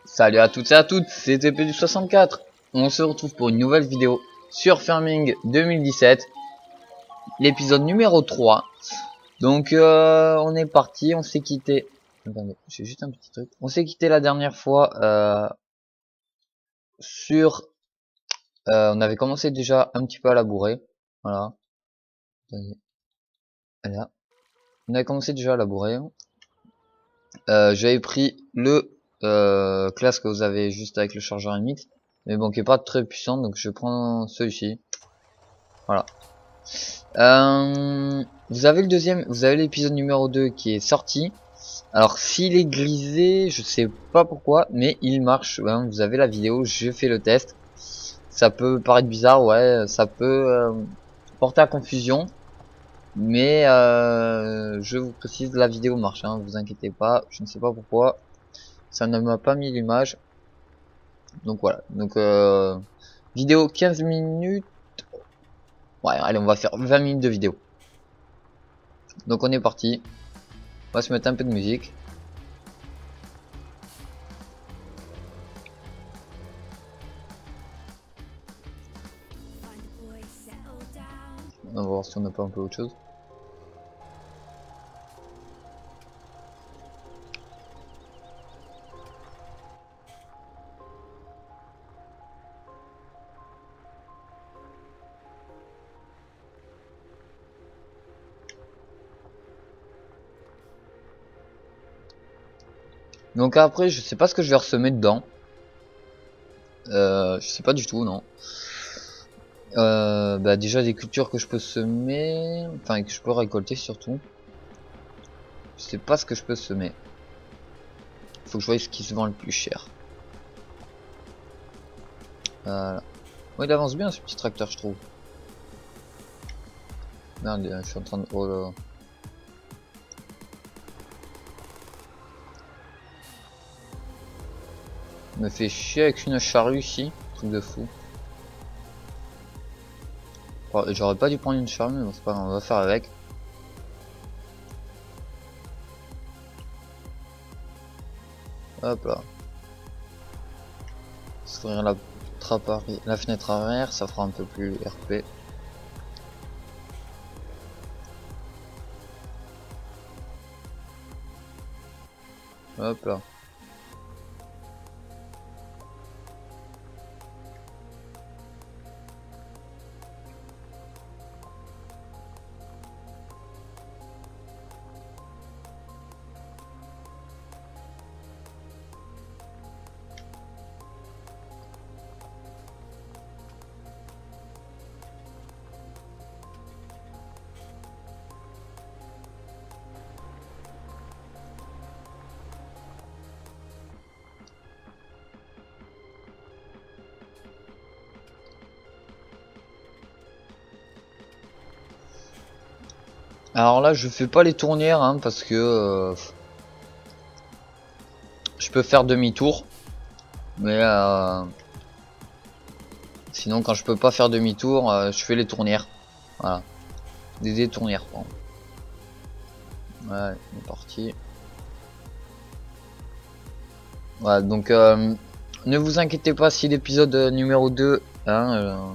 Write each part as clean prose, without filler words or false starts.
Salut à toutes et à toutes, c'est TP du 64. On se retrouve pour une nouvelle vidéo sur Farming 2017, l'épisode numéro 3. Donc on est parti, on s'est quitté. Attendez, j'ai juste un petit truc. On s'est quitté la dernière fois sur... on avait commencé déjà un petit peu à labourer. Voilà. Attendez. Là. On avait commencé déjà à labourer. J'avais pris le classe que vous avez juste avec le chargeur limite. Mais bon, qui est pas très puissant, donc je prends celui-ci. Voilà. Vous avez le deuxième, vous avez l'épisode numéro 2 qui est sorti. Alors s'il est grisé, je sais pas pourquoi, mais il marche. Hein, vous avez la vidéo, j'ai fait le test. Ça peut paraître bizarre, ouais, ça peut porter à confusion. Mais je vous précise, la vidéo marche, hein, vous inquiétez pas. Je ne sais pas pourquoi. Ça ne m'a pas mis l'image. Donc voilà. Donc vidéo 15 minutes. Ouais, allez, on va faire 20 minutes de vidéo. Donc on est parti. On va se mettre un peu de musique. On va voir si on n'a pas un peu autre chose. Donc après, je sais pas ce que je vais ressemer dedans. Je sais pas du tout, non. Bah déjà des cultures que je peux semer, enfin que je peux récolter surtout. Je sais pas ce que je peux semer. Faut que je voie ce qui se vend le plus cher. Voilà. Ouais, il avance bien ce petit tracteur, je trouve. Merde, je suis en train de... Oh là. Il me fait chier avec une charrue ici. Truc de fou. Oh, j'aurais pas dû prendre une charrue, mais bon, c'est pas grave, on va faire avec. Hop là. S'ouvrir la fenêtre arrière, ça fera un peu plus RP. Hop là. Alors là, je fais pas les tournières hein, parce que je peux faire demi-tour, mais sinon quand je peux pas faire demi-tour, je fais les tournières. Voilà, des tournières. Bon. Ouais, on est parti. Voilà, donc ne vous inquiétez pas si l'épisode numéro 2, hein,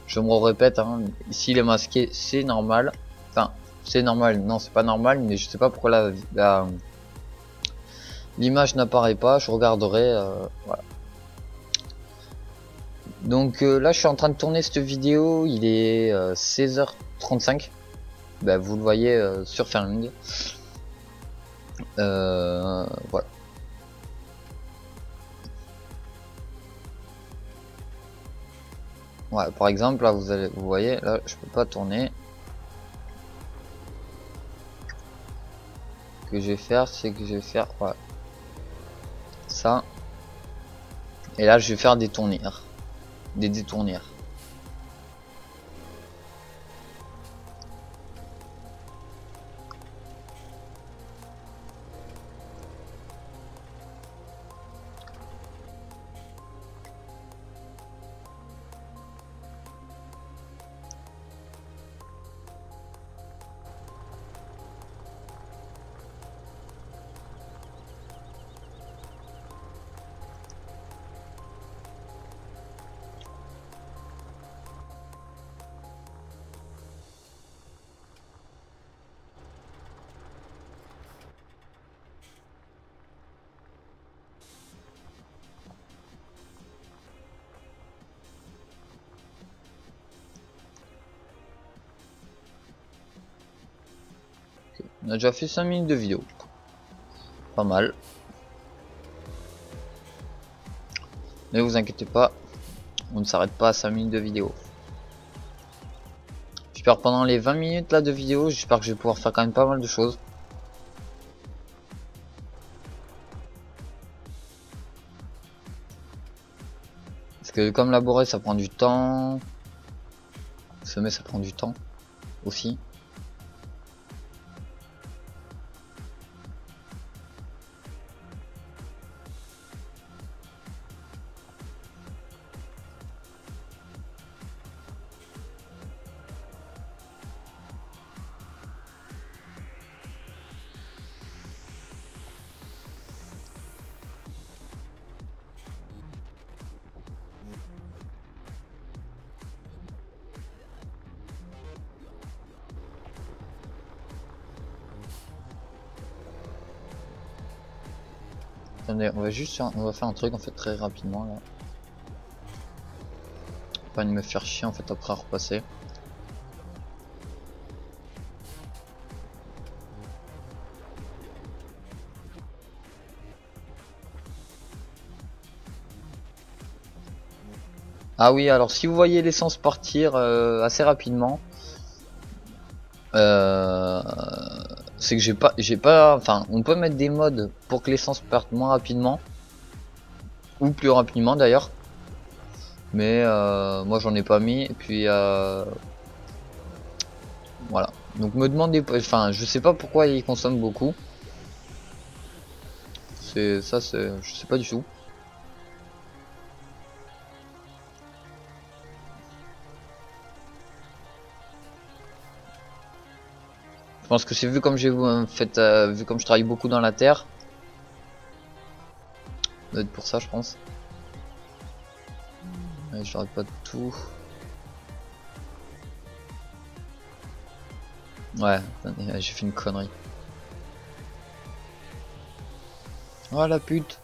je me répète, hein, s'il est masqué, c'est normal. Enfin, c'est normal, non, c'est pas normal, mais je sais pas pourquoi l'image n'apparaît pas, je regarderai. Voilà. Donc là, je suis en train de tourner cette vidéo, il est 16h35. Bah, vous le voyez sur Farming. Voilà. Ouais, par exemple, là, vous voyez, là, je peux pas tourner. Ce que je vais faire, c'est que je vais faire voilà, ça. Et là, je vais faire des tournières. Des détournières. On a déjà fait 5 minutes de vidéo. Pas mal. Ne vous inquiétez pas, on ne s'arrête pas à 5 minutes de vidéo. J'espère pendant les 20 minutes là de vidéo, j'espère que je vais pouvoir faire quand même pas mal de choses. Parce que comme laborer ça prend du temps. Semer ça prend du temps aussi. Attendez, on va faire un truc en fait très rapidement là. Pas de me faire chier en fait après à repasser. Ah oui, alors si vous voyez l'essence partir assez rapidement, c'est que j'ai pas, enfin, on peut mettre des modes pour que l'essence parte moins rapidement ou plus rapidement d'ailleurs, mais moi j'en ai pas mis. Et puis voilà. Donc me demandez pas, enfin, je sais pas pourquoi il consomme beaucoup. C'est ça, je sais pas du tout. Je pense que c'est vu comme j'ai fait, vu comme je travaille beaucoup dans la terre. Ça doit être pour ça, je pense. Ouais, j'arrête pas de tout. Ouais, j'ai fait une connerie. Oh la pute.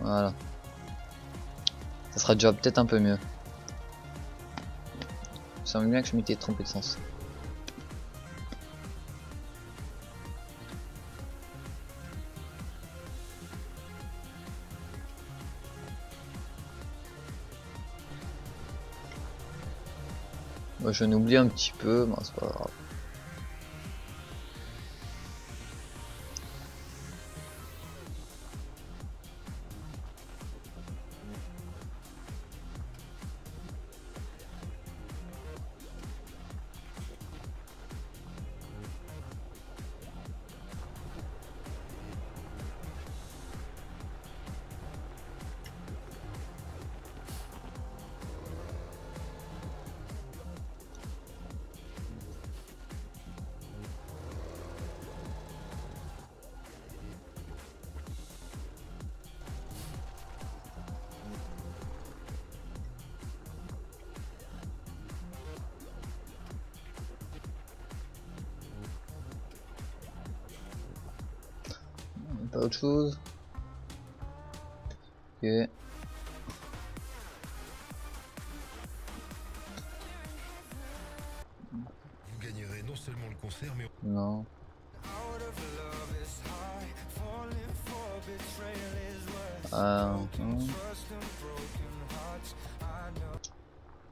Voilà. Ça sera déjà peut-être un peu mieux. Ça me bien que je m'étais trompé de sens. Moi, je n'oublie un petit peu, mais c'est pas grave. Pas autre chose. Ok. Vous gagnerez non seulement le concert, mais... Non.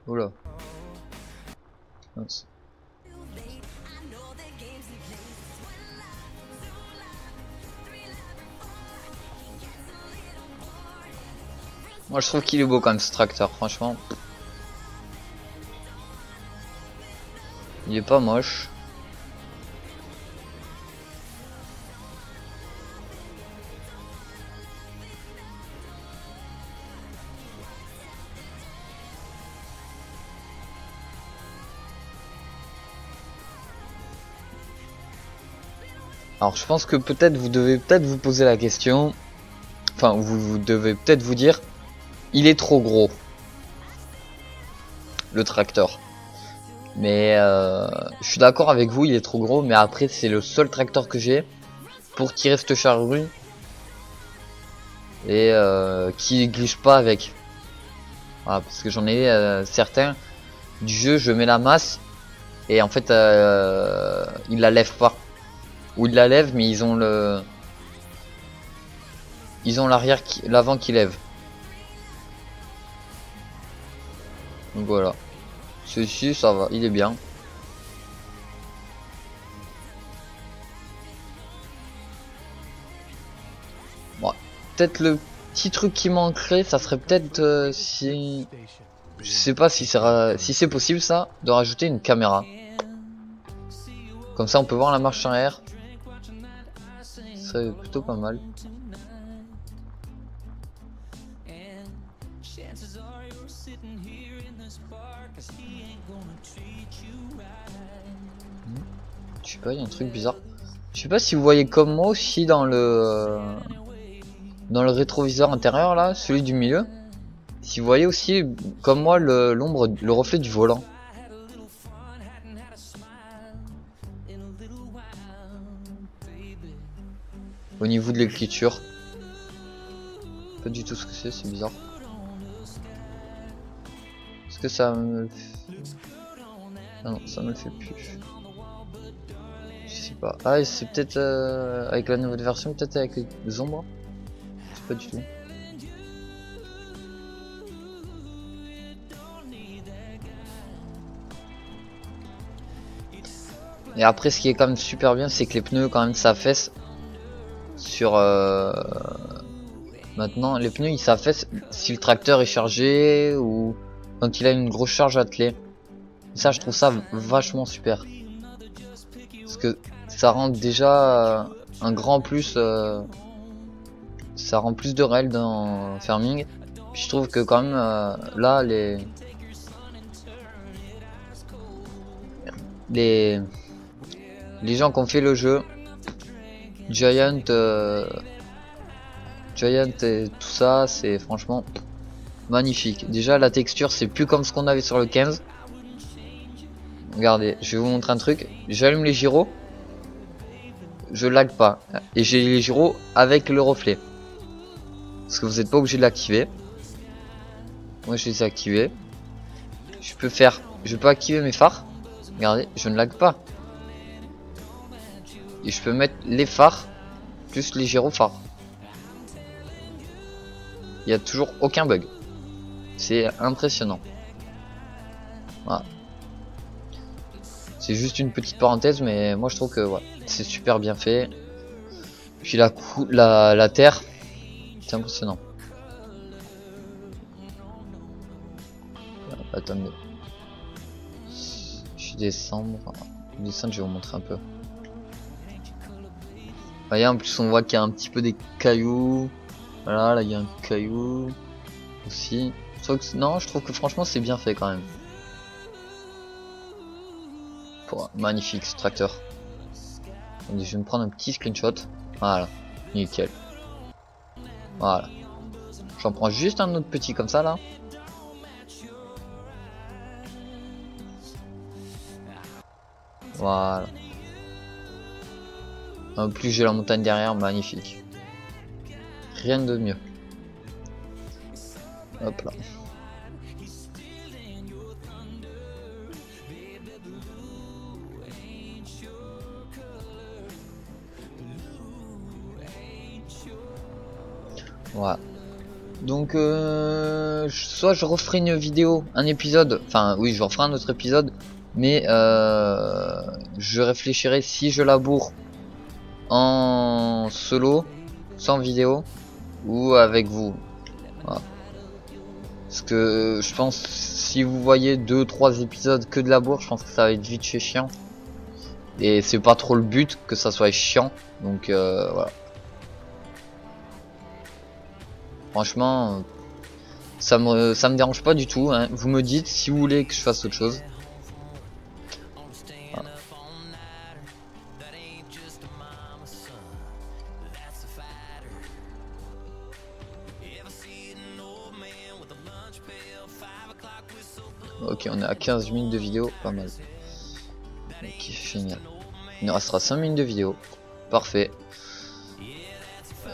Oula. Mince. Moi je trouve qu'il est beau quand même ce tracteur, franchement. Il est pas moche. Alors je pense que peut-être vous devez peut-être vous poser la question. Enfin vous devez peut-être vous dire, il est trop gros. Le tracteur. Mais je suis d'accord avec vous, il est trop gros. Mais après c'est le seul tracteur que j'ai pour tirer cette charrue. Et qui glisse pas avec. Voilà, parce que j'en ai certains du jeu, je mets la masse. et en fait ils la lèvent pas. Ou ils la lèvent mais ils ont l'arrière l'avant qui lève. Donc voilà. Ceci ça va, il est bien. Bon, peut-être le petit truc qui manquerait, ça serait peut-être si je sais pas si c'est possible ça de rajouter une caméra. Comme ça on peut voir la marche arrière. Ce serait plutôt pas mal. Je sais pas, il y a un truc bizarre. Je sais pas si vous voyez comme moi aussi dans le rétroviseur intérieur là, celui du milieu. Si vous voyez aussi comme moi l'ombre, le reflet du volant. Au niveau de l'écriture. Pas du tout ce que c'est bizarre. Est-ce que ça me... Non, ça me le fait plus. Je sais pas. Ah, c'est peut-être avec la nouvelle version, peut-être avec les ombres. Je sais pas du tout. Et après, ce qui est quand même super bien, c'est que les pneus quand même s'affaissent sur maintenant les pneus ils s'affaissent si le tracteur est chargé ou quand il a une grosse charge attelée. Ça je trouve ça vachement super parce que ça rend déjà un grand plus, ça rend plus de réel dans Farming. Puis je trouve que quand même là les gens qui ont fait le jeu, Giant et tout ça, c'est franchement magnifique. Déjà la texture c'est plus comme ce qu'on avait sur le 15. Regardez, je vais vous montrer un truc. J'allume les gyros, je lag pas, et j'ai les gyros avec le reflet. Parce que vous n'êtes pas obligé de l'activer. Moi je les ai activés. Je peux activer mes phares. Regardez, je ne lag pas. Et je peux mettre les phares plus les gyrophares. Il n'y a toujours aucun bug. C'est impressionnant. Voilà. C'est juste une petite parenthèse, mais moi je trouve que ouais, c'est super bien fait. Puis la terre, c'est impressionnant. Attendez. Je descendre. Je vais vous montrer un peu. Voyez, en plus on voit qu'il y a un petit peu des cailloux. Voilà, là il y a un caillou aussi. Non, je trouve que franchement c'est bien fait quand même. Magnifique ce tracteur. Je vais me prendre un petit screenshot. Voilà, nickel. Voilà. J'en prends juste un autre petit comme ça là. Voilà. En plus j'ai la montagne derrière, magnifique. Rien de mieux. Hop là. Voilà. Donc soit je referai une vidéo, un épisode, enfin oui je referai un autre épisode, mais je réfléchirai si je laboure en solo, sans vidéo, ou avec vous. Voilà. Parce que je pense si vous voyez 2-3 épisodes que de labour, je pense que ça va être vite chiant. Et c'est pas trop le but que ça soit chiant, donc voilà. Franchement, ça me dérange pas du tout, hein. Vous me dites si vous voulez que je fasse autre chose. Voilà. Ok, on est à 15 minutes de vidéo, pas mal. Ok, génial. Il nous restera 5 minutes de vidéo. Parfait.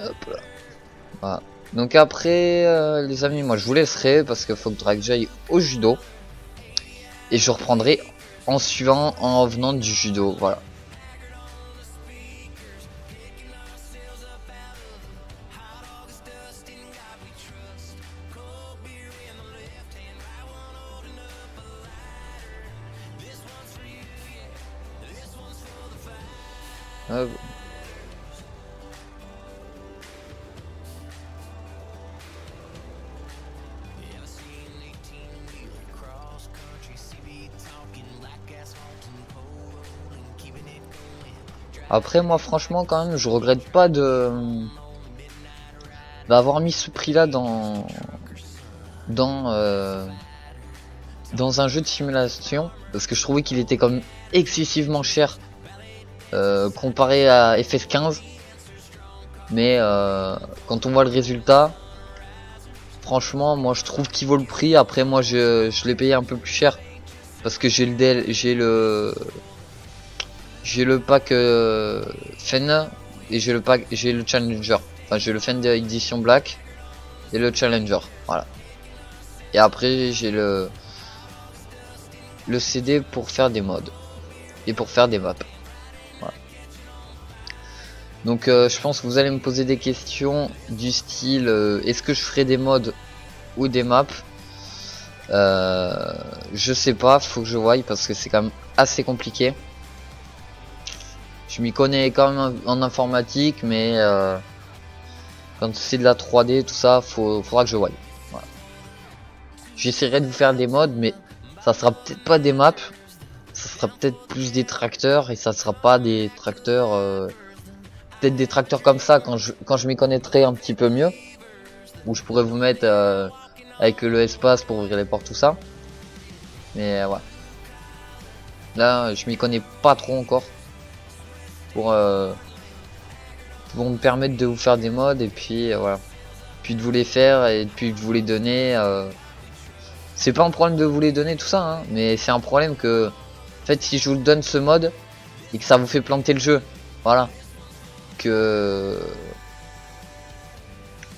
Hop là. Voilà. Donc après les amis, moi je vous laisserai parce qu'il faudra que j'aille au judo. Et je reprendrai en suivant, en venant du judo, voilà. Hop. Après moi franchement quand même je regrette pas d'avoir mis ce prix là dans un jeu de simulation parce que je trouvais qu'il était quand même excessivement cher comparé à FS15, mais quand on voit le résultat, franchement moi je trouve qu'il vaut le prix. Après moi je l'ai payé un peu plus cher parce que j'ai le pack Fen et j'ai le Challenger. Enfin j'ai le Fen Edition Black et le Challenger, voilà. Et après j'ai le CD pour faire des mods et pour faire des maps. Voilà. Donc je pense que vous allez me poser des questions du style est-ce que je ferai des mods ou des maps. Je sais pas, faut que je voie parce que c'est quand même assez compliqué. Je m'y connais quand même en informatique, mais quand c'est de la 3D tout ça, faudra que je voie. Voilà. J'essaierai de vous faire des mods, mais ça sera peut-être pas des maps, ça sera peut-être plus des tracteurs et ça sera pas des tracteurs, peut-être des tracteurs comme ça quand je m'y connaîtrai un petit peu mieux, où je pourrais vous mettre avec le espace pour ouvrir les portes tout ça. Mais voilà. Là, je m'y connais pas trop encore pour me permettre de vous faire des mods et puis voilà, puis de vous les faire et puis de vous les donner. C'est pas un problème de vous les donner tout ça, hein, mais c'est un problème que en fait si je vous donne ce mode et que ça vous fait planter le jeu, voilà,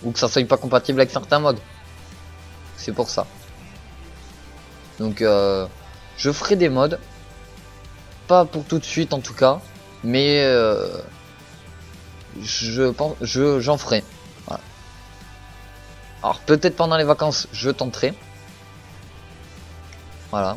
ou que ça soit pas compatible avec certains modes, c'est pour ça. Donc je ferai des mods, pas pour tout de suite en tout cas, mais je pense j'en ferai. Voilà. Alors peut-être pendant les vacances je tenterai. Voilà.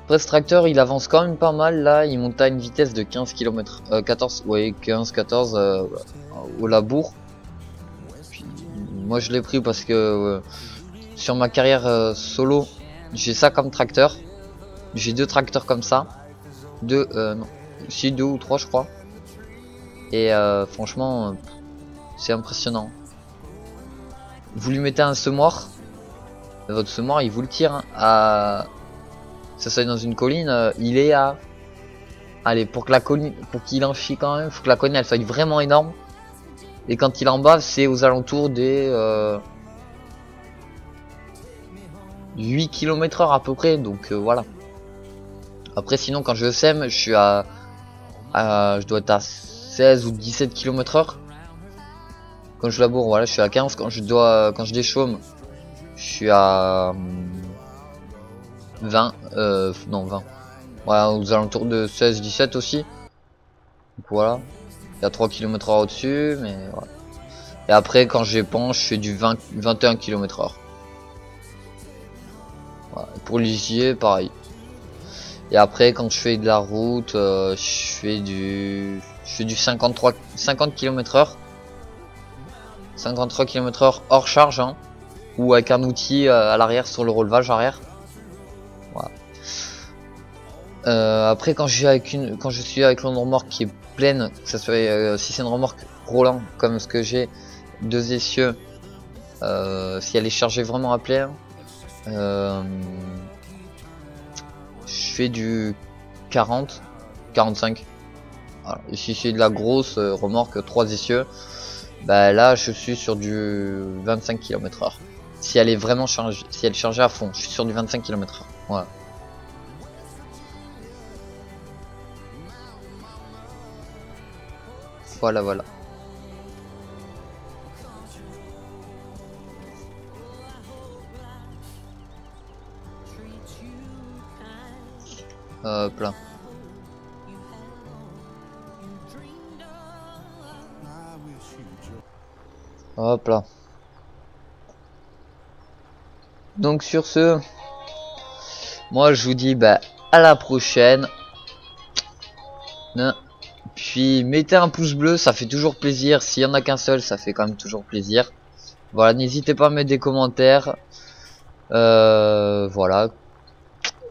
Après ce tracteur il avance quand même pas mal là, il monte à une vitesse de 15 km, 14, ouais 15-14 au labour. Puis, moi je l'ai pris parce que sur ma carrière solo j'ai ça comme tracteur. J'ai 2 tracteurs comme ça. Non, si 2 ou 3 je crois. Et franchement c'est impressionnant. Vous lui mettez un semoir, votre semoir il vous le tire hein, ça soit dans une colline, il est à, allez, pour que la colline, pour qu'il en chie quand même, faut que la colline elle soit vraiment énorme. Et quand il en bave c'est aux alentours des 8 km/h à peu près, donc voilà. Après sinon quand je sème je suis je dois être à 16 ou 17 km/h. Quand je laboure voilà je suis à 15, quand je déchaume je suis à 20, non 20, voilà, aux alentours de 16-17 aussi. Donc voilà, il y a 3 km/h au-dessus, mais voilà. Et après quand j'épanche je fais du 21 km/h. Voilà. Pour lisier pareil. Et après quand je fais de la route je fais du 50 km/h. 53 km/h hors charge hein, ou avec un outil à l'arrière sur le relevage arrière. Voilà. Après quand je suis avec une remorque qui est pleine, que ça soit si c'est une remorque Roland comme ce que j'ai, 2 essieux, si elle est chargée vraiment à plein, je fais du 40, 45. Voilà. Et si c'est de la grosse remorque 3 essieux, bah là je suis sur du 25 km/h. Si elle est vraiment chargée, si elle est chargée à fond, je suis sur du 25 km/h. Voilà. Voilà, voilà. Hop là. Hop là. Donc sur ce, moi je vous dis bah à la prochaine. Puis mettez un pouce bleu, ça fait toujours plaisir. S'il y en a qu'un seul, ça fait quand même toujours plaisir. Voilà, n'hésitez pas à mettre des commentaires. Voilà.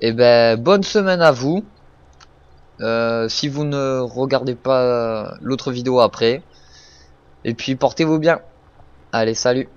Et ben bonne semaine à vous. Si vous ne regardez pas l'autre vidéo après. Et puis portez-vous bien. Allez, salut.